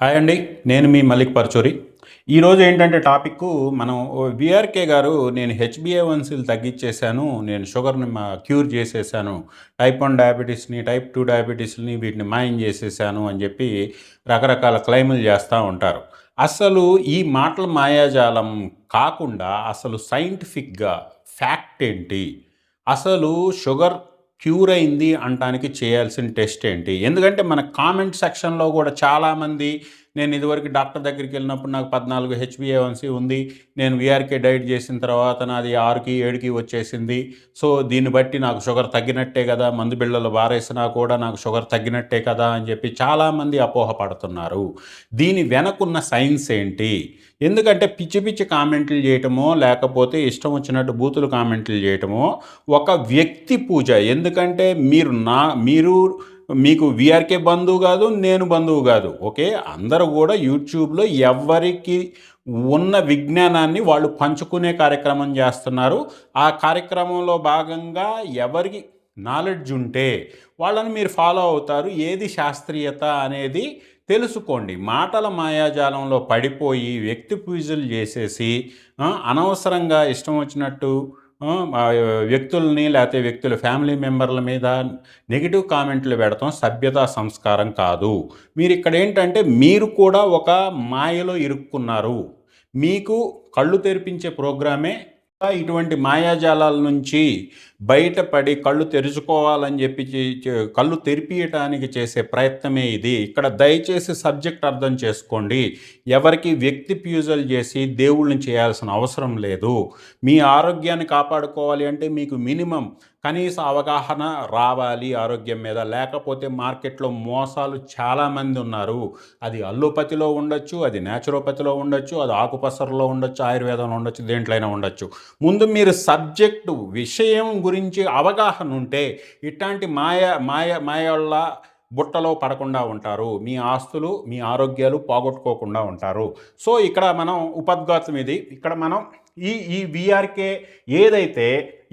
Hi అండి. నేను మీ మల్లిక్ పర్చూరి. ఈరోజు ఏంటంటే టాపిక్కు మనం వీఆర్‌కే గారు నేను హెచ్‌బీఏ1సీలు తగ్గిచ్చేశాను. నేను షుగర్‌ని క్యూర్ చేసేశాను. టైప్ 1 డయాబెటిస్‌ని, టైప్ 2 డయాబెటిస్‌ని వీటిని మాయం చేసేశాను అని చెప్పి రకరకాల క్లెయిములు చేస్తా ఉంటారు. అసలు ఈ మాటల మాయాజాలం కాకుండా అసలు సైంటిఫిక్‌గా ఫ్యాక్ట్ ఏంటి? అసలు షుగర్ క్యూర్ అయింది అంటానికి చేయాల్సిన టెస్ట్ ఏంటి? ఎందుకంటే మన కామెంట్ సెక్షన్‌లో కూడా చాలామంది నేను ఇదివరకు డాక్టర్ దగ్గరికి వెళ్ళినప్పుడు నాకు 14 హెచ్‌బీఏ1సీ ఉంది. నేను వీఆర్‌కే డైట్ చేసిన తర్వాత నాది 6కి, 7కి వచ్చేసింది. సో, దీన్ని బట్టి నాకు షుగర్ తగ్గినట్టే కదా! మందు బిళ్ళలు వారేసినా కూడా నాకు షుగర్ తగ్గినట్టే కదా! అని చెప్పి చాలామంది అపోహపడుతున్నారు. దీని వెనకున్న సైన్స్ ఏంటి? ఎందుకంటే పిచ్చి పిచ్చి కామెంట్లు చేయటమో, లేకపోతే ఇష్టం వచ్చినట్టు బూతులు కామెంట్లు చేయటమో ఒక వ్యక్తి పూజ. ఎందుకంటే మీరు మీకు వీఆర్‌కే బంధువు కాదు, నేను బంధువు కాదు. ఓకే. అందరూ కూడా యూట్యూబ్‌లో ఎవ్వరికి ఉన్న విజ్ఞానాన్ని వాళ్ళు పంచుకునే కార్యక్రమం చేస్తున్నారు. ఆ కార్యక్రమంలో భాగంగా ఎవరికి నాలెడ్జ్ ఉంటే వాళ్ళని మీరు ఫాలో అవుతారు. ఏది శాస్త్రీయత అనేది తెలుసుకోండి. మాటల మాయాజాలంలో పడిపోయి వ్యక్తి పూజలు చేసేసి అనవసరంగా ఇష్టం వచ్చినట్టు వ్యక్తుల్ని లేకపోతే వ్యక్తుల ఫ్యామిలీ మెంబర్ల మీద నెగిటివ్ కామెంట్లు పెడతాం సభ్యతా సంస్కారం కాదు. మీరు ఇక్కడ ఏంటంటే మీరు కూడా ఒక మాయలో ఇరుక్కున్నారు. మీకు కళ్ళు తెరిపించే ప్రోగ్రామే ఇటువంటి మాయాజాలాల నుంచి బయటపడి కళ్ళు తెరుచుకోవాలని చెప్పి కళ్ళు తెరిపియటానికి చేసే ప్రయత్నమే ఇది. ఇక్కడ దయచేసి సబ్జెక్ట్ అర్థం చేసుకోండి. ఎవరికి వ్యక్తి పూజలు చేసి దేవుళ్ళని చేయాల్సిన అవసరం లేదు. మీ ఆరోగ్యాన్ని కాపాడుకోవాలి అంటే మీకు మినిమం కనీస అవగాహన రావాలి ఆరోగ్యం మీద. లేకపోతే మార్కెట్లో మోసాలు చాలామంది ఉన్నారు. అది అల్లోపతిలో ఉండొచ్చు, అది న్యాచురోపతిలో ఉండొచ్చు, అది ఆకుపసరలో ఉండొచ్చు, ఆయుర్వేదంలో ఉండొచ్చు, దేంట్లైనా ఉండొచ్చు. ముందు మీరు సబ్జెక్టు విషయం గురించి అవగాహన ఉంటే ఇట్లాంటి మాయళ్ళ బుట్టలో పడకుండా ఉంటారు. మీ ఆస్తులు, మీ ఆరోగ్యాలు పోగొట్టుకోకుండా ఉంటారు. సో ఇక్కడ మనం ఉపద్ఘాతం ఇది. ఇక్కడ మనం ఈ వీఆర్‌కే ఏదైతే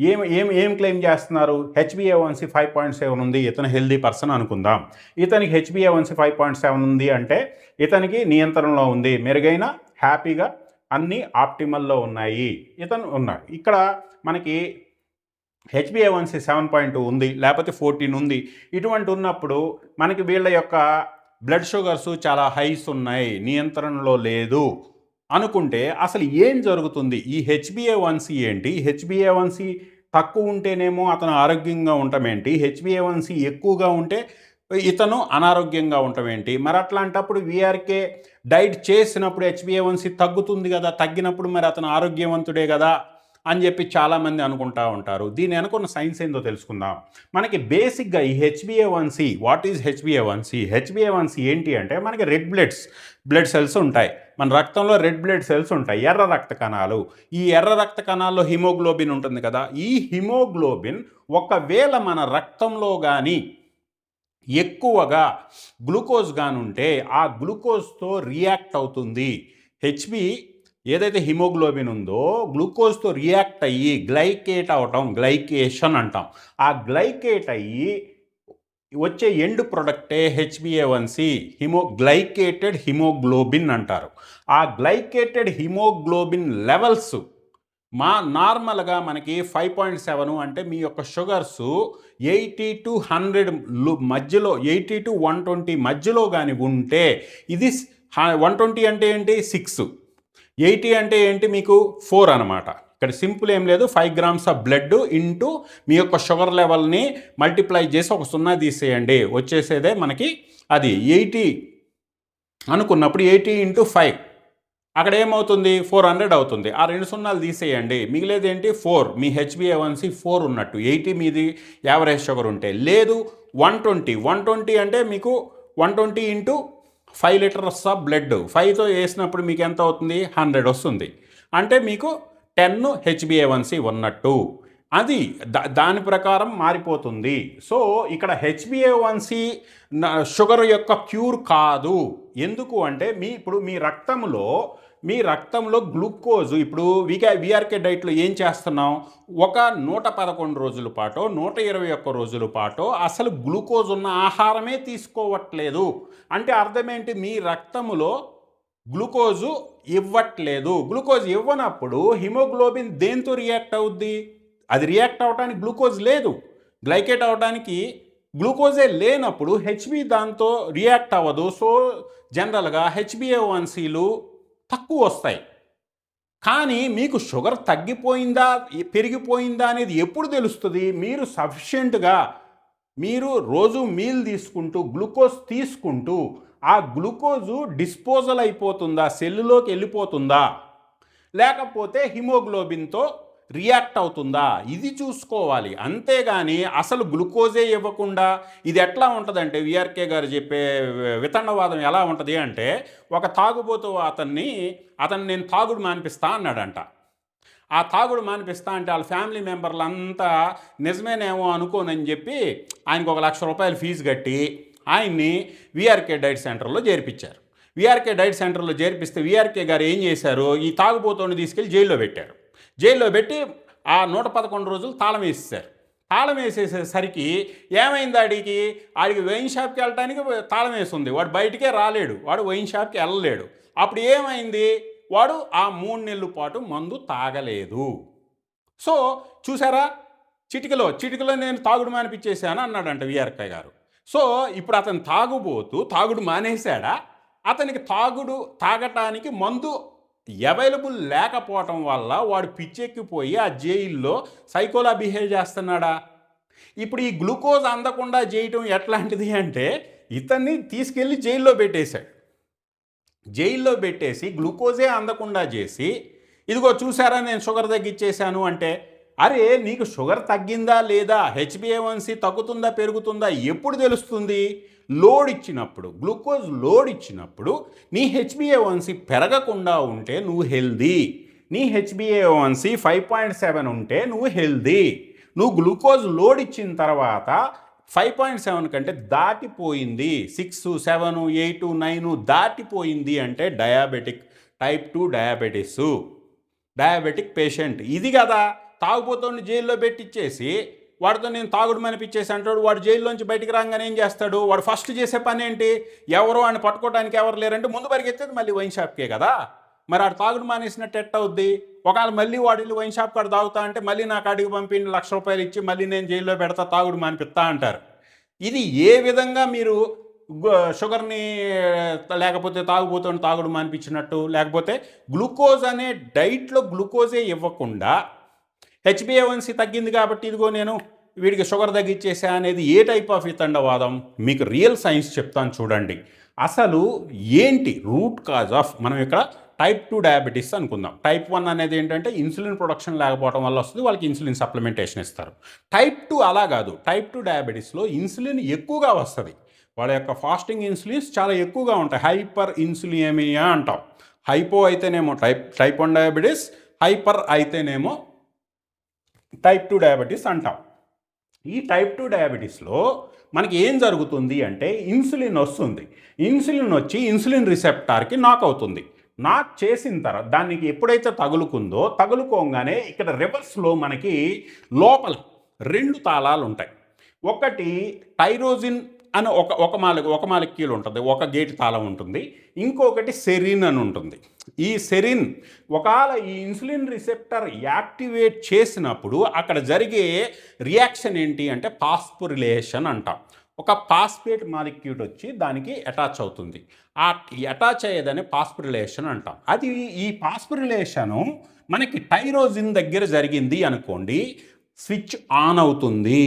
ఏం ఏం ఏం క్లెయిమ్ చేస్తున్నారు? హెచ్‌బీఏ1సీ 5.7 ఉంది. ఇతను హెల్దీ పర్సన్ అనుకుందాం. ఇతనికి హెచ్‌బీఏ1సీ 5.7 ఉంది అంటే ఇతనికి నియంత్రణలో ఉంది. మెరుగైన హ్యాపీగా అన్నీ ఆప్టిమల్లో ఉన్నాయి. ఇతను ఉన్నాడు. ఇక్కడ మనకి హెచ్‌బీఏ1సీ 7.2 ఉంది, లేకపోతే 14 ఉంది. ఇటువంటి ఉన్నప్పుడు మనకి వీళ్ళ యొక్క బ్లడ్ షుగర్స్ చాలా హైస్ ఉన్నాయి, నియంత్రణలో లేదు అనుకుంటే అసలు ఏం జరుగుతుంది? ఈ హెచ్‌బీఏ1సీ ఏంటి? హెచ్‌బీఏ1సీ తక్కువ ఉంటేనేమో అతను ఆరోగ్యంగా ఉండటం ఏంటి? హెచ్‌బీఏ1సీ ఎక్కువగా ఉంటే ఇతను అనారోగ్యంగా ఉండటం ఏంటి? మరి అట్లాంటప్పుడు వీఆర్‌కే డైట్ చేసినప్పుడు హెచ్‌బీఏ1సీ తగ్గుతుంది కదా! తగ్గినప్పుడు మరి అతను ఆరోగ్యవంతుడే కదా అని చెప్పి చాలామంది అనుకుంటా ఉంటారు. దీని వెనకున్న సైన్స్ ఏందో తెలుసుకుందాం. మనకి బేసిక్గా ఈ హెచ్‌బీఏ1సీ, వాట్ ఈజ్ హెచ్‌బీఏ1సీ? హెచ్‌బీఏ1సీ ఏంటి అంటే మనకి బ్లడ్ సెల్స్ ఉంటాయి. మన రక్తంలో రెడ్ బ్లడ్ సెల్స్ ఉంటాయి, ఎర్ర రక్త కణాలు. ఈ ఎర్ర రక్త కణాల్లో హిమోగ్లోబిన్ ఉంటుంది కదా! ఈ హిమోగ్లోబిన్ ఒకవేళ మన రక్తంలో కానీ ఎక్కువగా గ్లూకోజ్ గానుంటే ఆ గ్లూకోజ్తో రియాక్ట్ అవుతుంది. హెచ్‌బీ ఏదైతే హిమోగ్లోబిన్ ఉందో గ్లూకోజ్తో రియాక్ట్ అయ్యి గ్లైకేట్ అవటం, గ్లైకేషన్ అంటాం. ఆ గ్లైకేట్ అయ్యి వచ్చే ఎండ్ ప్రొడక్టే హెచ్‌బీఏ1సీ, గ్లైకేటెడ్ హిమోగ్లోబిన్ అంటారు. ఆ గ్లైకేటెడ్ హిమోగ్లోబిన్ లెవెల్స్ నార్మల్గా మనకి 5.7 అంటే మీ యొక్క షుగర్స్ 80-100 మధ్యలో, 80-120 మధ్యలో కానీ ఉంటే ఇది 120 అంటే ఏంటి 6, 80 అంటే ఏంటి మీకు 4 అనమాట. ఇక్కడ సింపుల్ ఏం లేదు, 5 grams of blood into mu యొక్క షుగర్ లెవెల్ని మల్టిప్లై చేసి ఒక 0 తీసేయండి, వచ్చేసేదే మనకి అది 80 అనుకున్నప్పుడు 80 × 5 అక్కడ ఏమవుతుంది 400 అవుతుంది. ఆ 2 సున్నాలు తీసేయండి, మిగిలేదేంటి 4. మీ హెచ్‌బీఏ1సీ 4 ఉన్నట్టు. 80 మీది యావరేజ్ షుగర్ ఉంటే. లేదు 120 అంటే మీకు 120 × 5 లీటర్స్ ఆఫ్ బ్లడ్ 5తో వేసినప్పుడు మీకు ఎంత అవుతుంది 100 వస్తుంది. అంటే మీకు 10 హెచ్‌బీఏ1సీ ఉన్నట్టు. అది దాని ప్రకారం మారిపోతుంది. సో ఇక్కడ హెచ్‌బీఏ1సీ షుగర్ యొక్క క్యూర్ కాదు. ఎందుకు అంటే ఇప్పుడు మీ రక్తంలో మీ రక్తంలో గ్లూకోజ్ ఇప్పుడు విఆర్కే డైట్లో ఏం చేస్తున్నాం, ఒక 111 రోజుల పాటో 121 రోజుల పాటో అసలు గ్లూకోజ్ ఉన్న ఆహారమే తీసుకోవట్లేదు. అంటే అర్థమేంటి, మీ రక్తములో గ్లూకోజు ఇవ్వట్లేదు. గ్లూకోజ్ ఇవ్వనప్పుడు హిమోగ్లోబిన్ దేంతో రియాక్ట్ అవుద్ది, అది రియాక్ట్ అవ్వడానికి గ్లూకోజ్ లేదు. గ్లైకేట్ అవ్వడానికి గ్లూకోజే లేనప్పుడు హెచ్బి దాంతో రియాక్ట్ అవ్వదు. సో జనరల్గా HbA1cలు తక్కువ వస్తాయి. కానీ మీకు షుగర్ తగ్గిపోయిందా పెరిగిపోయిందా అనేది ఎప్పుడు తెలుస్తుంది, మీరు సఫిషియెంట్గా మీరు రోజు మీల్ తీసుకుంటూ గ్లూకోజ్ తీసుకుంటూ ఆ గ్లూకోజు డిస్పోజల్ అయిపోతుందా, సెల్లులోకి వెళ్ళిపోతుందా, లేకపోతే హిమోగ్లోబిన్తో రియాక్ట్ అవుతుందా, ఇది చూసుకోవాలి. అంతేగాని అసలు గ్లూకోజే ఇవ్వకుండా ఇది ఎట్లా ఉంటుందంటే, విఆర్కే గారు చెప్పే వితండవాదం ఎలా ఉంటుంది అంటే, ఒక తాగుబోతు అతన్ని నేను తాగుడు మానిపిస్తా అన్నాడంట. ఆ తాగుడు మానిపిస్తా అంటే వాళ్ళ ఫ్యామిలీ మెంబర్లంతా నిజమేనేమో అనుకోనని చెప్పి ఆయనకు 1 లక్ష రూపాయలు ఫీజు కట్టి ఆయన్ని విఆర్కే డైట్ సెంటర్లో చేర్పించారు. విఆర్కే డైట్ సెంటర్లో చేర్పిస్తే విఆర్కే గారు ఏం చేశారు, ఈ తాగుబోతుని తీసుకెళ్ళి జైల్లో పెట్టారు. జైల్లో పెట్టి ఆ 111 రోజులు తాళం వేసేసారు. తాళం వేసేసేసరికి ఏమైంది, ఆడికి వైన్ షాప్కి వెళ్ళడానికి తాళం వేసింది. వాడు బయటికే రాలేడు, వాడు వైన్ షాప్కి వెళ్ళలేడు. అప్పుడు ఏమైంది, వాడు ఆ 3 నెలల పాటు మందు తాగలేదు. సో చూసారా, చిటికలో నేను తాగుడు మానిపించేశాను అన్నాడంట విఆర్కే గారు. సో ఇప్పుడు అతను తాగుడు మానేశాడా, అతనికి తాగటానికి మందు అవైలబుల్ లేకపోవటం వల్ల వాడు పిచ్చెక్కిపోయి ఆ జైల్లో సైకోలా బిహేవ్ చేస్తున్నాడా? ఇప్పుడు ఈ గ్లూకోజ్ అందకుండా చేయటం ఎట్లాంటిది అంటే, ఇతన్ని తీసుకెళ్ళి జైల్లో పెట్టేశాడు. జైల్లో పెట్టేసి గ్లూకోజే అందకుండా చేసి, ఇదిగో చూసారా నేను షుగర్ తగ్గించేశాను అంటే, అరే నీకు షుగర్ తగ్గిందా లేదా, HbA1c తగ్గుతుందా పెరుగుతుందా ఎప్పుడు తెలుస్తుంది, లోడ్ ఇచ్చినప్పుడు, గ్లూకోజ్ లోడ్ ఇచ్చినప్పుడు నీ HbA1c పెరగకుండా ఉంటే నువ్వు హెల్దీ, నీ HbA1c 5.7 ఉంటే నువ్వు హెల్దీ. నువ్వు గ్లూకోజ్ లోడ్ ఇచ్చిన తర్వాత 5.7 కంటే దాటిపోయింది, 6, 7, 8, 9 దాటిపోయింది అంటే టైప్ 2 డయాబెటిక్ పేషెంట్. ఇది కదా తాగుపోతుండి జైల్లో పెట్టించేసి వాడితో నేను తాగుడు మనిపించేసి అంటాడు. వాడు జైల్లోంచి బయటికి రాగానే ఏం చేస్తాడు, వాడు ఫస్ట్ చేసే పని ఏంటి, ఎవరో ఆయన పట్టుకోవడానికి ఎవరు లేరంటే ముందు పరిగెత్తేది మళ్ళీ వైన్ షాప్కే కదా. మరి ఆడు తాగుడు మానేసినట్టు ఎట్ట అవుద్ది? ఒకవేళ మళ్ళీ వాడు వెళ్ళి వైన్ షాప్ కాడ తాగుతా అంటే మళ్ళీ నాకు అడిగి పంపి 1 లక్ష రూపాయలు ఇచ్చి మళ్ళీ నేను జైల్లో పెడతా, తాగుడు మానిపిస్తా అంటారు. ఇది ఏ విధంగా మీరు షుగర్ని లేకపోతే తాగుడు మానిపించినట్టు, లేకపోతే గ్లూకోజ్ అనే డైట్లో గ్లూకోజే ఇవ్వకుండా HbA1c తగ్గింది కాబట్టి ఇదిగో నేను వీడికి షుగర్ తగ్గించేసా అనేది ఏ టైప్ ఆఫ్ వితండవాదం? మీకు రియల్ సైన్స్ చెప్తాను చూడండి. అసలు ఏంటి రూట్ కాజ్ ఆఫ్, మనం ఇక్కడ టైప్ 2 డయాబెటీస్ అనుకుందాం. టైప్ 1 అనేది ఏంటంటే ఇన్సులిన్ ప్రొడక్షన్ లేకపోవడం వల్ల వస్తుంది, వాళ్ళకి ఇన్సులిన్ సప్లిమెంటేషన్ ఇస్తారు. టైప్ 2 అలా కాదు. టైప్ 2 డయాబెటీస్లో ఇన్సులిన్ ఎక్కువగా వస్తుంది, వాళ్ళ యొక్క ఫాస్టింగ్ ఇన్సులిన్స్ చాలా ఎక్కువగా ఉంటాయి. హైపర్ ఇన్సులియమియా అంటాం. హైపో అయితేనేమో టైప్ 1 డయాబెటీస్, హైపర్ అయితేనేమో టైప్ 2 డయాబెటీస్ అంటాం. ఈ టైప్ 2 డయాబెటీస్లో మనకి ఏం జరుగుతుంది అంటే, ఇన్సులిన్ వస్తుంది, ఇన్సులిన్ వచ్చి ఇన్సులిన్ రిసెప్టార్కి నాక్ అవుతుంది. నాక్ చేసిన తర్వాత దానికి ఎప్పుడైతే తగులుకోగానే ఇక్కడ రివర్స్లో మనకి లోపల 2 తాళాలు ఉంటాయి. ఒకటి టైరోజిన్ అని ఒక మాలిక్యూల్ ఉంటుంది, ఒక గేట్ తాళం ఉంటుంది. ఇంకొకటి సెరిన్ అని ఉంటుంది. ఈ సెరిన్ ఒకవేళ ఈ ఇన్సులిన్ రిసెప్టర్ యాక్టివేట్ చేసినప్పుడు అక్కడ జరిగే రియాక్షన్ ఏంటి అంటే ఫాస్ఫోరిలేషన్ అంటాం. ఒక ఫాస్ఫేట్ మాలిక్యూల్ వచ్చి దానికి అటాచ్ అవుతుంది. ఆ అటాచ్ అయ్యేదని ఫాస్ఫోరిలేషన్ అంటాం. అది ఈ ఫాస్ఫోరిలేషను మనకి టైరోజిన్ దగ్గర జరిగింది అనుకోండి, స్విచ్ ఆన్ అవుతుంది.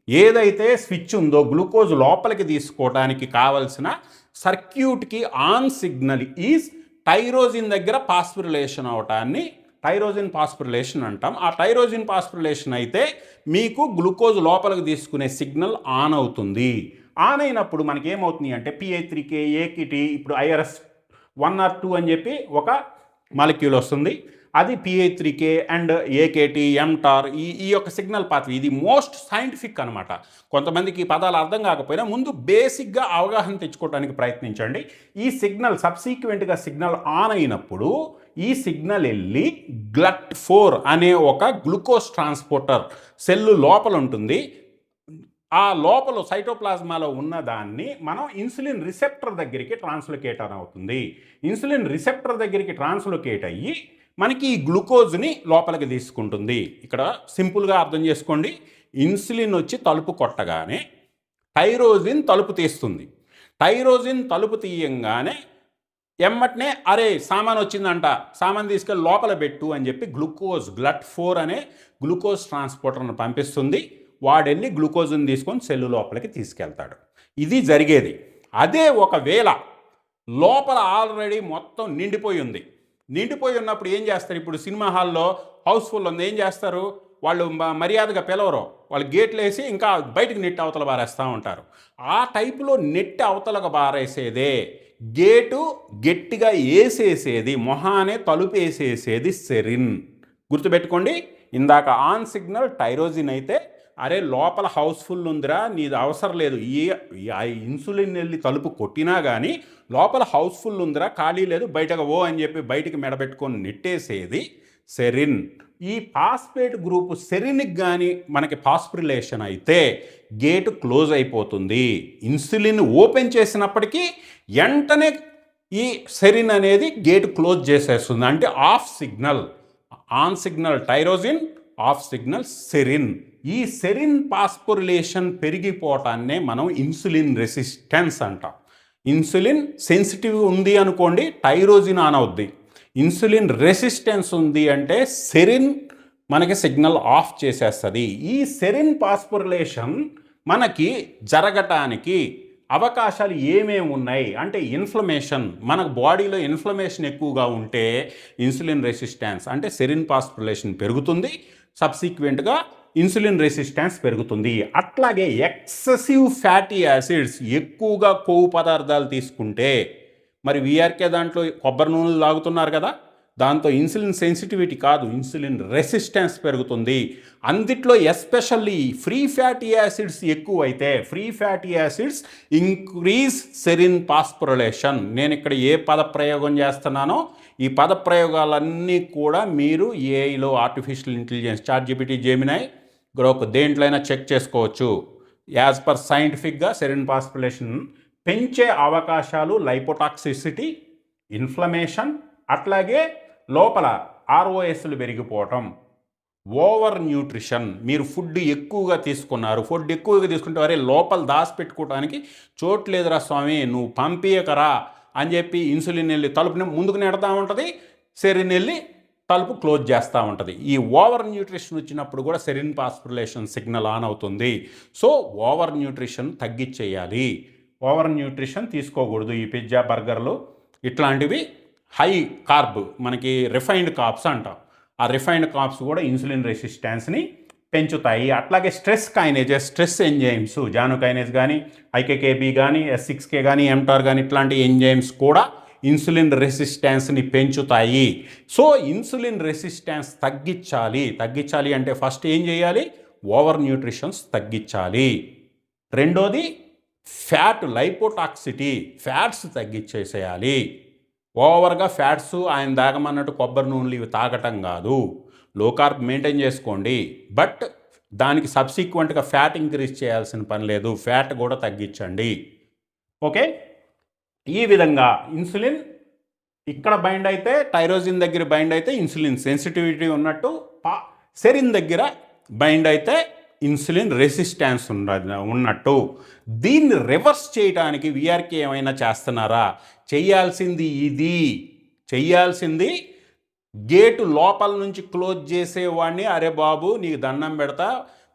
ఏదైతే స్విచ్ ఉందో గ్లూకోజ్ లోపలికి తీసుకోవడానికి కావలసిన సర్క్యూట్కి ఆన్ సిగ్నల్ ఈజ్ టైరోజిన్ దగ్గర ఫాస్ఫోరిలేషన్ అవటాన్ని టైరోజిన్ ఫాస్ఫోరిలేషన్ అంటాం. ఆ టైరోజిన్ ఫాస్ఫోరిలేషన్ అయితే మీకు గ్లూకోజ్ లోపలికి తీసుకునే సిగ్నల్ ఆన్ అవుతుంది. ఆన్ అయినప్పుడు మనకి ఏమవుతుంది అంటే PI3K, AKT, ఇప్పుడు IRS 1 or 2 అని చెప్పి ఒక మాలిక్యూల్ వస్తుంది. అది PI3K అండ్ AKT ఎంటార్ ఈ యొక్క సిగ్నల్ పాత్ర ఇది మోస్ట్ సైంటిఫిక్ అనమాట. కొంతమందికి ఈ పదాలు అర్థం కాకపోయినా ముందు బేసిక్గా అవగాహన తెచ్చుకోవడానికి ప్రయత్నించండి. ఈ సిగ్నల్ సబ్సీక్వెంట్గా సిగ్నల్ ఆన్ అయినప్పుడు ఈ సిగ్నల్ వెళ్ళి GLUT4 అనే ఒక గ్లూకోజ్ ట్రాన్స్పోర్టర్ సెల్లు లోపల ఉంటుంది. ఆ లోపల సైటోప్లాజ్మాలో ఉన్నదాన్ని మనం ఇన్సులిన్ రిసెప్టర్ దగ్గరికి ట్రాన్స్లోకేట్ అవుతుంది. ఇన్సులిన్ రిసెప్టర్ దగ్గరికి ట్రాన్స్లోకేట్ అయ్యి మనకి ఈ గ్లూకోజ్ని లోపలికి తీసుకుంటుంది. ఇక్కడ సింపుల్గా అర్థం చేసుకోండి. ఇన్సులిన్ వచ్చి తలుపు కొట్టగానే టైరోజిన్ తలుపు తీస్తుంది. టైరోజిన్ తలుపు తీయంగానే ఎమ్మటనే అరే సామాన్ వచ్చిందంట, సామాన్ తీసుకెళ్ళి లోపల పెట్టు అని చెప్పి GLUT4 అనే గ్లూకోజ్ ట్రాన్స్పోర్టర్ను పంపిస్తుంది. వాడెళ్ళి గ్లూకోజ్ని తీసుకొని సెల్లు లోపలికి తీసుకెళ్తాడు. ఇది జరిగేది. అదే ఒకవేళ లోపల ఆల్రెడీ మొత్తం నిండిపోయి ఉంది. నిండిపోయి ఉన్నప్పుడు ఏం చేస్తారు? ఇప్పుడు సినిమా హాల్లో హౌస్ఫుల్ ఉంది, ఏం చేస్తారు? వాళ్ళు మర్యాదగా పిలవరు, వాళ్ళు గేట్లు వేసి ఇంకా బయటకు నెట్టి అవతల బారేస్తూ ఉంటారు. ఆ టైపులో నెట్టి అవతలకు బారేసేదే గేటు గట్టిగా వేసేసేది, మొహానే తలుపు వేసేసేది సెరిన్. గుర్తుపెట్టుకోండి, ఇందాక ఆన్ సిగ్నల్ టైరోజిన్ అయితే అరే లోపల హౌస్ఫుల్ ఉందిరా, నీది అవసరం లేదు, ఈ ఇన్సులిన్ వెళ్ళి తలుపు కొట్టినా కానీ లోపల హౌస్ఫుల్ ఉందిరా, ఖాళీ లేదు, బయటకు ఓ అని చెప్పి బయటికి మెడబెట్టుకొని నెట్టేసేది సెరిన్. ఈ ఫాస్ఫేట్ గ్రూపు సెరిన్కి కానీ మనకి ఫాస్ఫరిలేషన్ అయితే గేటు క్లోజ్ అయిపోతుంది. ఇన్సులిన్ ఓపెన్ చేసినప్పటికీ వెంటనే ఈ సెరిన్ అనేది గేటు క్లోజ్ చేసేస్తుంది. అంటే off signal, on signal tyrosine, off signal serine. ఈ సెరిన్ ఫాస్ఫరిలేషన్ పెరిగిపోవటాన్నే మనం ఇన్సులిన్ రెసిస్టెన్స్ అంటాం. ఇన్సులిన్ సెన్సిటివ్ ఉంది అనుకోండి, టైరోజిన్ ఆన్ అవుద్ది. ఇన్సులిన్ రెసిస్టెన్స్ ఉంది అంటే సెరిన్ మనకి సిగ్నల్ ఆఫ్ చేసేస్తుంది. ఈ సెరిన్ ఫాస్ఫరిలేషన్ మనకి జరగటానికి అవకాశాలు ఏమేమి ఉన్నాయి అంటే ఇన్ఫ్లమేషన్, మనకు బాడీలో ఇన్ఫ్లమేషన్ ఎక్కువగా ఉంటే ఇన్సులిన్ రెసిస్టెన్స్ అంటే సెరిన్ ఫాస్ఫరిలేషన్ పెరుగుతుంది, సబ్సిక్వెంట్గా ఇన్సులిన్ రెసిస్టెన్స్ పెరుగుతుంది. అట్లాగే ఎక్సెసివ్ ఫ్యాటీ యాసిడ్స్, ఎక్కువగా కొవ్వు పదార్థాలు తీసుకుంటే, మరి వీఆర్కే దాంట్లో కొబ్బరి నూనెలు తాగుతున్నారు కదా, దాంతో ఇన్సులిన్ సెన్సిటివిటీ కాదు ఇన్సులిన్ రెసిస్టెన్స్ పెరుగుతుంది. అందుట్లో ఎస్పెషల్లీ ఫ్రీ ఫ్యాటీ యాసిడ్స్ ఎక్కువైతే, free fatty acids increase serine phosphorylation. నేను ఇక్కడ ఏ పదప్రయోగం చేస్తున్నానో ఈ పదప్రయోగాలన్నీ కూడా మీరు ఏఐలో artificial intelligence, ChatGPT, Gemini, Grok దేంట్లో అయినా చెక్ చేసుకోవచ్చు. యాజ్ పర్ సైంటిఫిక్గా సెరిన్ ఫాస్ఫరిలేషన్ పెంచే అవకాశాలు లైపోటాక్సిసిటీ, ఇన్ఫ్లమేషన్, అట్లాగే లోపల ROSలు పెరిగిపోవటం, ఓవర్ న్యూట్రిషన్. మీరు ఫుడ్ ఎక్కువగా తీసుకున్నారు, ఫుడ్ ఎక్కువగా తీసుకుంటే అరే లోపల దాచిపెట్టుకోవడానికి చోటు లేదురా స్వామి, నువ్వు పంపించకరా అని చెప్పి ఇన్సులిన్ వెళ్ళి తలుపుని ముందుకు నెడతా ఉంటుంది, సెరిన్ వెళ్ళి తలుపు క్లోజ్ చేస్తూ ఉంటుంది. ఈ ఓవర్ న్యూట్రిషన్ వచ్చినప్పుడు కూడా సెరిన్ ఫాస్ఫరిలేషన్ సిగ్నల్ ఆన్ అవుతుంది. సో ఓవర్ న్యూట్రిషన్ తగ్గించేయాలి. ఓవర్ న్యూట్రిషన్ తీసుకోకూడదు. ఈ పిజ్జా, బర్గర్లు ఇట్లాంటివి హై కార్బ్, మనకి రిఫైన్డ్ కార్బ్స్ అంటాం. ఆ రిఫైన్డ్ కార్బ్స్ కూడా ఇన్సులిన్ రెసిస్టెన్స్ని పెంచుతాయి. అట్లాగే stress kinases, stress enzymes, Janus kinase కానీ, IKKB కానీ, S6K కానీ, ఎంటార్ కానీ ఇట్లాంటి ఎంజైమ్స్ కూడా ఇన్సులిన్ రెసిస్టెన్స్ని పెంచుతాయి. సో ఇన్సులిన్ రెసిస్టెన్స్ తగ్గించాలి అంటే ఫస్ట్ ఏం చేయాలి? ఓవర్ న్యూట్రిషన్స్ తగ్గించాలి. రెండోది ఫ్యాట్, లైపోటాక్సిటీ, ఫ్యాట్స్ తగ్గించేసేయాలి. ఓవర్గా ఫ్యాట్స్ ఆయన తాగమన్నట్టు కొబ్బరి నూనెలు ఇవి తాగటం కాదు. లో కార్బ్ మెయింటైన్ చేసుకోండి, బట్ దానికి సబ్సిక్వెంట్గా ఫ్యాట్ ఇంక్రీజ్ చేయాల్సిన పని లేదు, ఫ్యాట్ కూడా తగ్గించండి. ఓకే, ఈ విధంగా ఇన్సులిన్ ఇక్కడ బైండ్ అయితే, టైరోజిన్ దగ్గర బైండ్ అయితే ఇన్సులిన్ సెన్సిటివిటీ ఉన్నట్టు, సెరిన్ దగ్గర బైండ్ అయితే ఇన్సులిన్ రెసిస్టెన్స్ ఉన్నట్టు. దీన్ని రివర్స్ చేయడానికి వీఆర్కే ఏమైనా చేస్తున్నారా? చెయ్యాల్సింది గేటు లోపల నుంచి క్లోజ్ చేసేవాడిని, అరే బాబు నీకు దండం పెడతా,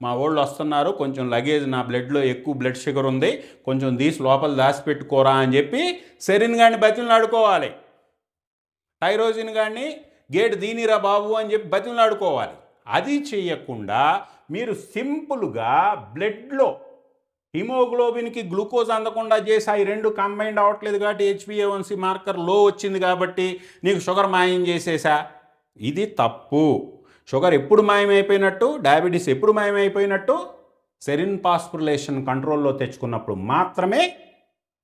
మా వాళ్ళు వస్తున్నారు, కొంచెం లగేజ్, నా బ్లడ్లో ఎక్కువ బ్లడ్ షుగర్ ఉంది, కొంచెం తీసి లోపల దాచిపెట్టుకోరా అని చెప్పి సెరిన్ గాడిని బతిమలాడుకోవాలి. టైరోజిన్ గాడిని గేటు దీనిరా బాబు అని చెప్పి బతిమలాడుకోవాలి. అది చేయకుండా మీరు సింపుల్గా బ్లడ్లో హిమోగ్లోబిన్కి గ్లూకోజ్ అందకుండా చేసి అవి రెండు కంబైండ్ అవ్వట్లేదు కాబట్టి HbA1c మార్కర్ లో వచ్చింది కాబట్టి నీకు షుగర్ మాయం చేసేసా ఇది తప్పు. షుగర్ ఎప్పుడు మాయమైపోయినట్టు, డయాబెటీస్ ఎప్పుడు మాయమైపోయినట్టు, సెరిన్ ఫాస్ఫోరిలేషన్ కంట్రోల్లో తెచ్చుకున్నప్పుడు మాత్రమే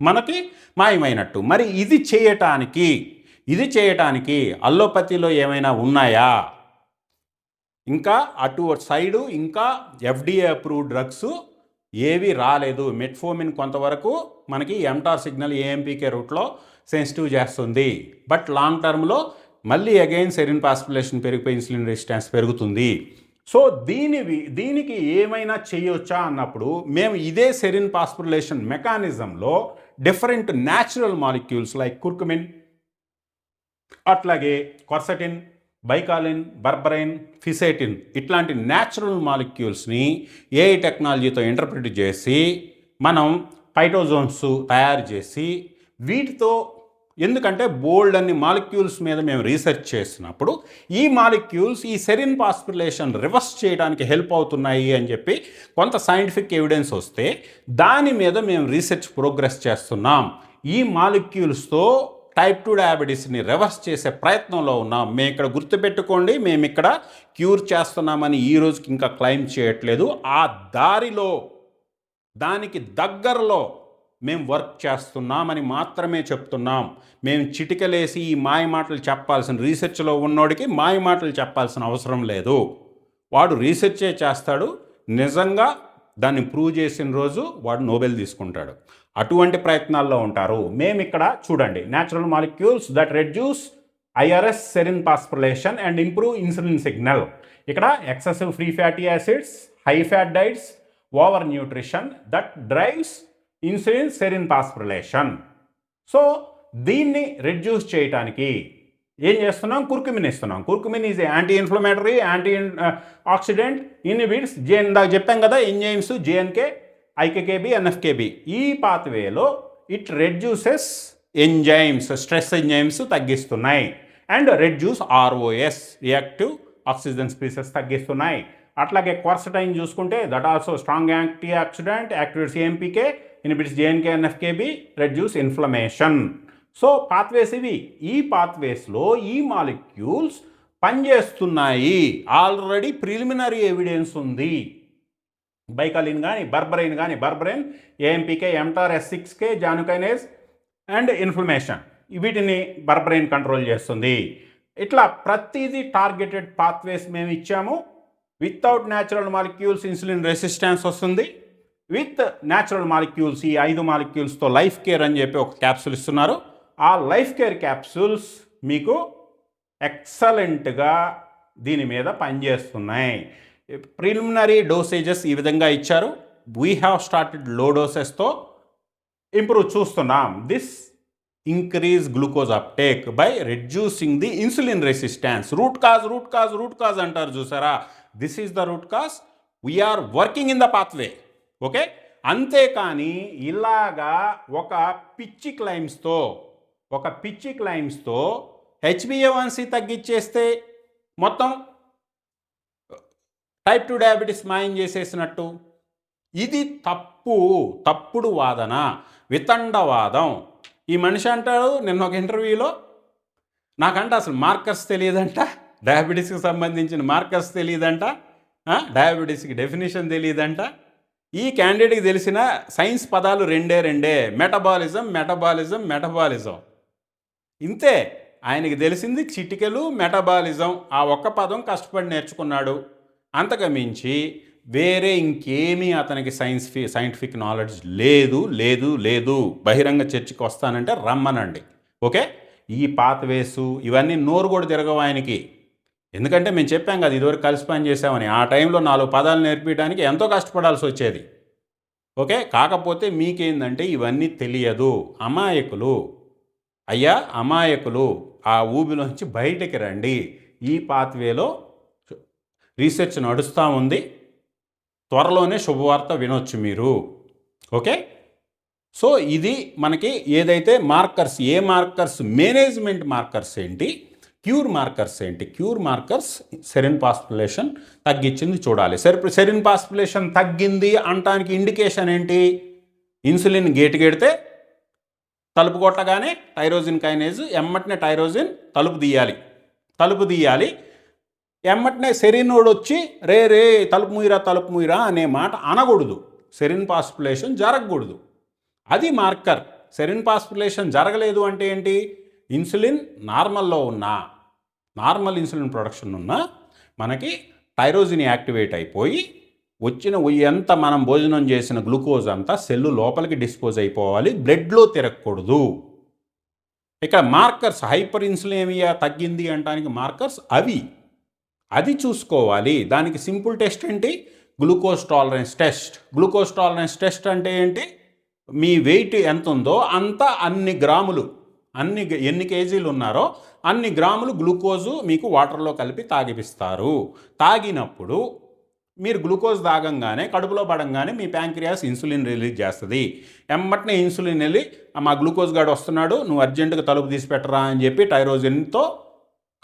మనకి మాయమైనట్టు. మరి ఇది చేయటానికి అల్లోపతిలో ఏమైనా ఉన్నాయా? ఇంకా అటు సైడు ఇంకా FDA అప్రూవ్డ్ డ్రగ్స్ ఏవి రాలేదు. మెట్ఫోమిన్ కొంతవరకు మనకి ఎంటార్ సిగ్నల్ AMPK రూట్లో సెన్సిటివ్ చేస్తుంది. బట్ లాంగ్ టర్మ్లో మళ్ళీ అగైన్ సెరిన్ ఫాస్ఫోరిలేషన్ పెరిగిపోయి ఇన్సులిన్ రెసిస్టెన్స్ పెరుగుతుంది. సో దీనికి ఏమైనా చేయొచ్చా అన్నప్పుడు మేము ఇదే సెరిన్ ఫాస్ఫోరిలేషన్ మెకానిజంలో different natural molecules like curcumin, అట్లాగే క్వర్సెటిన్, బైకాలిన్, బర్బరైన్, ఫిసేటిన్ ఇట్లాంటి న్యాచురల్ మాలిక్యూల్స్ని AI టెక్నాలజీతో ఇంటర్ప్రిట్ చేసి మనం పైటోజోన్స్ తయారు చేసి వీటితో, ఎందుకంటే బోల్డ్ అన్ని మాలిక్యూల్స్ మీద మేము రీసెర్చ్ చేసినప్పుడు ఈ మాలిక్యూల్స్ ఈ సెరిన్ ఫాస్ఫోరిలేషన్ రివర్స్ చేయడానికి హెల్ప్ అవుతున్నాయి అని చెప్పి కొంత సైంటిఫిక్ ఎవిడెన్స్ వస్తే దాని మీద మేము రీసెర్చ్ ప్రోగ్రెస్ చేస్తున్నాం. ఈ మాలిక్యూల్స్తో టైప్ 2 డయాబెటీస్ని రివర్స్ చేసే ప్రయత్నంలో ఉన్నాం. మేము ఇక్కడ గుర్తుపెట్టుకోండి, మేము ఇక్కడ క్యూర్ చేస్తున్నామని ఈ రోజుకి ఇంకా క్లెయిమ్ చేయట్లేదు. ఆ దారిలో దానికి దగ్గరలో మేము వర్క్ చేస్తున్నామని మాత్రమే చెప్తున్నాం. మేము చిటికలేసి ఈ మాయ మాటలు చెప్పాల్సిన, రీసెర్చ్లో ఉన్నోడికి మాయ మాటలు చెప్పాల్సిన అవసరం లేదు. వాడు రీసెర్చే చేస్తాడు, నిజంగా దాన్ని ప్రూవ్ చేసిన రోజు వాడు నోబెల్ తీసుకుంటాడు. అటువంటి ప్రయత్నాల్లో ఉంటారు. మేము ఇక్కడ చూడండి, natural molecules that reduce IRS serine phosphorylation and improve insulin signal. ఇక్కడ excessive free fatty acids, high fat diets, over nutrition that drives insulin serine phosphorylation. So దీన్ని రెడ్యూస్ చేయడానికి ఏం చేస్తున్నాం? కుర్కుమిన్ ఇస్తున్నాం. Curcumin is anti inflammatory, antioxidant, inhibits ఇందాక చెప్పాం కదా, enzymes JNK, IKKB, NF-kB. ఈ పాత్వేలో it reduces enzymes, stress enzymes తగ్గిస్తున్నాయి. And reduce ROS, reactive oxygen species తగ్గిస్తున్నాయి. అట్లాగే క్వర్సటైన్ చూసుకుంటే that also strong anti oxidant, activates AMPK, inhibits JNK, NF-kB, reduce inflammation. So pathways ఇవి. ఈ పాత్వేస్లో ఈ మాలిక్యూల్స్ పనిచేస్తున్నాయి. ఆల్రెడీ ప్రిలిమినరీ ఎవిడెన్స్ ఉంది. బైకాలిన్ కానీ berberine AMPK, mTOR, S6K, Janus kinase and inflammation, వీటిని బర్బరైన్ కంట్రోల్ చేస్తుంది. ఇట్లా ప్రతిదీ టార్గెటెడ్ పాత్వేస్ మేము ఇచ్చాము. Without natural molecules insulin resistance వస్తుంది. విత్ న్యాచురల్ మాలిక్యూల్స్ ఈ 5 మాలిక్యూల్స్తో లైఫ్ కేర్ అని చెప్పి ఒక క్యాప్సూల్ ఇస్తున్నారు. ఆ లైఫ్ కేర్ క్యాప్సూల్స్ మీకు ఎక్సలెంట్గా దీని మీద పనిచేస్తున్నాయి. ప్రిలిమినరీ డోసేజెస్ ఈ విధంగా ఇచ్చారు. వీ హ్యావ్ స్టార్టెడ్ లో డోసెస్తో ఇంప్రూవ్ చూస్తున్నాం. This increase glucose uptake by reducing the insulin resistance. Root cause అంటారు చూసారా, this is the root cause. We are working in the pathway. Okay, అంతేకాని ఇలాగా ఒక పిచ్చి క్లైమ్స్తో HbA1c తగ్గించేస్తే మొత్తం టైప్ 2 డయాబెటీస్ మాయం చేసేసినట్టు. ఇది తప్పుడు వాదన, వితండవాదం. ఈ మనిషి అంటాడు నిన్న ఒక ఇంటర్వ్యూలో, నాకంటే అసలు మార్కర్స్ తెలియదంట, డయాబెటీస్కి సంబంధించిన మార్కర్స్ తెలియదంట, డయాబెటీస్కి డెఫినేషన్ తెలియదంట. ఈ క్యాండిడేట్కి తెలిసిన సైన్స్ పదాలు రెండే, మెటబాలిజం. ఇంతే. ఆయనకి తెలిసింది చిటికెలు, మెటబాలిజం. ఆ ఒక్క పదం కష్టపడి నేర్చుకున్నాడు. అంతకు మించి వేరే ఇంకేమీ అతనికి సైంటిఫిక్ నాలెడ్జ్ లేదు. బహిరంగ చర్చకి వస్తానంటే రమ్మనండి. ఓకే, ఈ పాత్వేసు ఇవన్నీ నోరు కూడా తిరగవు ఆయనకి. ఎందుకంటే మేము చెప్పాం కదా ఇదివరకు కలిసి పని చేసామని. ఆ టైంలో 4 పదాలు నేర్పించడానికి ఎంతో కష్టపడాల్సి వచ్చేది. ఓకే, కాకపోతే మీకేందంటే ఇవన్నీ తెలియదు. అమాయకులు ఆ ఊబిలోంచి బయటికి రండి. ఈ పాత్వేలో రీసెర్చ్ నడుస్తూ ఉంది. త్వరలోనే శుభవార్త వినొచ్చు మీరు. ఓకే, సో ఇది మనకి ఏదైతే మార్కర్స్, ఏ మార్కర్స్, మేనేజ్మెంట్ మార్కర్స్ ఏంటి, క్యూర్ మార్కర్స్ సెరిన్ ఫాస్ఫోరిలేషన్ తగ్గించింది చూడాలి. సెరిన్ ఫాస్ఫోరిలేషన్ తగ్గింది అంటానికి ఇండికేషన్ ఏంటి? ఇన్సులిన్ గేటుగెడితే తలుపు కొట్టగానే టైరోజిన్ కైనేజ్ ఎమ్మటనే టైరోజిన్ తలుపు తీయాలి. తలుపు తీయాలి. ఎమ్మటనే సెరినోడు వచ్చి రే తలుపు మూయిరా అనే మాట అనకూడదు. సెరిన్ పాస్పులేషన్ జరగకూడదు. అది మార్కర్. సెరిన్ పాస్పులేషన్ జరగలేదు అంటే ఏంటి? ఇన్సులిన్ నార్మల్లో ఉన్నా, నార్మల్ ఇన్సులిన్ ప్రొడక్షన్ ఉన్నా మనకి టైరోజిన్ యాక్టివేట్ అయిపోయి వచ్చిన ఎంత మనం భోజనం చేసిన గ్లూకోజ్ అంతా సెల్లు లోపలికి డిస్పోజ్ అయిపోవాలి, బ్లడ్లో తిరగకూడదు. ఇక్కడ మార్కర్స్ హైపర్ ఇన్సులినేమియా తగ్గింది అంటానికి మార్కర్స్ అవి, అది చూసుకోవాలి. దానికి సింపుల్ టెస్ట్ ఏంటి? Glucose tolerance test. Glucose tolerance test అంటే ఏంటి? మీ వెయిట్ ఎంత ఉందో అంత అన్ని గ్రాములు, ఎన్ని కేజీలు ఉన్నారో అన్ని గ్రాములు గ్లూకోజు మీకు వాటర్లో కలిపి తాగిపిస్తారు. తాగినప్పుడు మీరు గ్లూకోజ్ తాగంగానే కడుపులో పడంగానే మీ ప్యాంక్రియాస్ ఇన్సులిన్ రిలీజ్ చేస్తుంది. ఎమ్మటనే ఇన్సులిన్ వెళ్ళి మా గ్లూకోజ్ గాడు వస్తున్నాడు, నువ్వు అర్జెంటుగా తలుపు తీసి పెట్టరా అని చెప్పి టైరోజిన్తో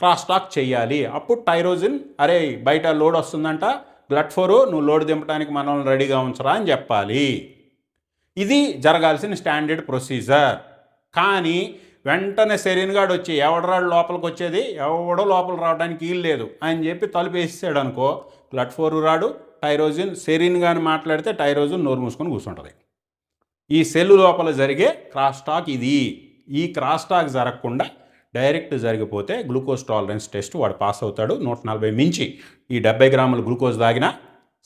క్రాస్ టాక్ చేయాలి. అప్పుడు టైరోజిన్ అరే బయట లోడ్ వస్తుందంట, గ్లట్4 నువ్వు లోడ్ దింపడానికి మనల్ని రెడీగా ఉంచరా అని చెప్పాలి. ఇది జరగాల్సిన స్టాండర్డ్ ప్రొసీజర్. కానీ వెంటనే సెరిన్ గాడు వచ్చి ఎవడరాడు లోపలికి వచ్చేది, ఎవడో లోపల రావడానికి వీలు లేదు అని చెప్పి తలుపు వేసాడు అనుకో, గ్లట్4 రాడు, టైరోజిన్ సెరిన్ కానీ మాట్లాడితే టైరోజిన్ నోరు మూసుకొని కూర్చుంటుంది. ఈ సెల్లు లోపల జరిగే క్రాస్ టాక్ ఇది. ఈ క్రాస్ టాక్ జరగకుండా డైరెక్ట్ జరిగిపోతే గ్లూకోజ్ టాలరెన్స్ టెస్ట్ వాడు పాస్ అవుతాడు. 140 మించి ఈ 70 గ్రాములు గ్లూకోజ్ తాగినా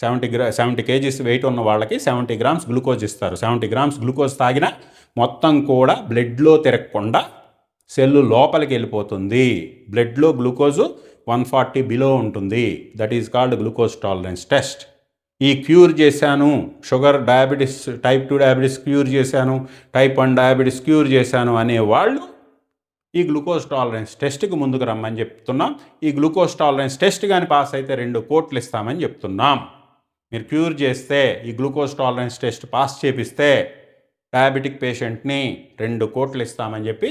70 కేజీస్ వెయిట్ ఉన్న వాళ్ళకి 70 గ్రామ్స్ గ్లూకోజ్ ఇస్తారు. 70 గ్రామ్స్ గ్లూకోజ్ తాగినా మొత్తం కూడా బ్లడ్లో తిరగకుండా సెల్లు లోపలికి వెళ్ళిపోతుంది. బ్లడ్లో గ్లూకోజు 140 బిలో ఉంటుంది. That is called glucose tolerance test. ఈ క్యూర్ చేశాను, sugar diabetes, type 2 diabetes cure చేశాను, టైప్ 1 డయాబెటీస్ క్యూర్ చేశాను అనేవాళ్ళు ఈ గ్లూకోజ్ టాలరెన్స్ టెస్ట్కి ముందుకు రమ్మని చెప్తున్నాం. ఈ గ్లూకోజ్ టాలరెన్స్ టెస్ట్ కానీ పాస్ అయితే 2 కోట్లు ఇస్తామని చెప్తున్నాం. మీరు క్యూర్ చేస్తే, ఈ గ్లూకోజ్ టాలరెన్స్ టెస్ట్ పాస్ చేపిస్తే డయాబెటిక్ పేషెంట్ని 2 కోట్లు ఇస్తామని చెప్పి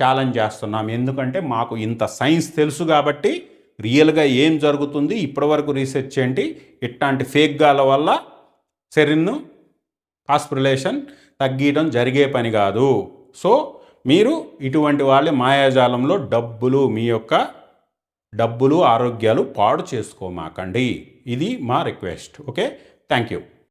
ఛాలెంజ్ చేస్తున్నాం. ఎందుకంటే మాకు ఇంత సైన్స్ తెలుసు కాబట్టి రియల్గా ఏం జరుగుతుంది, ఇప్పటివరకు రీసెర్చ్ ఏంటి, ఇట్లాంటి ఫేక్ గాల వల్ల సెరిన్ పాస్పులేషన్ తగ్గడం జరిగే పని కాదు. సో మీరు ఇటువంటి వాళ్ళ మాయాజాలంలో మీ యొక్క డబ్బులు ఆరోగ్యాలు పాడు చేసుకోమాకండి. ఇది మా రిక్వెస్ట్. Okay, thank you.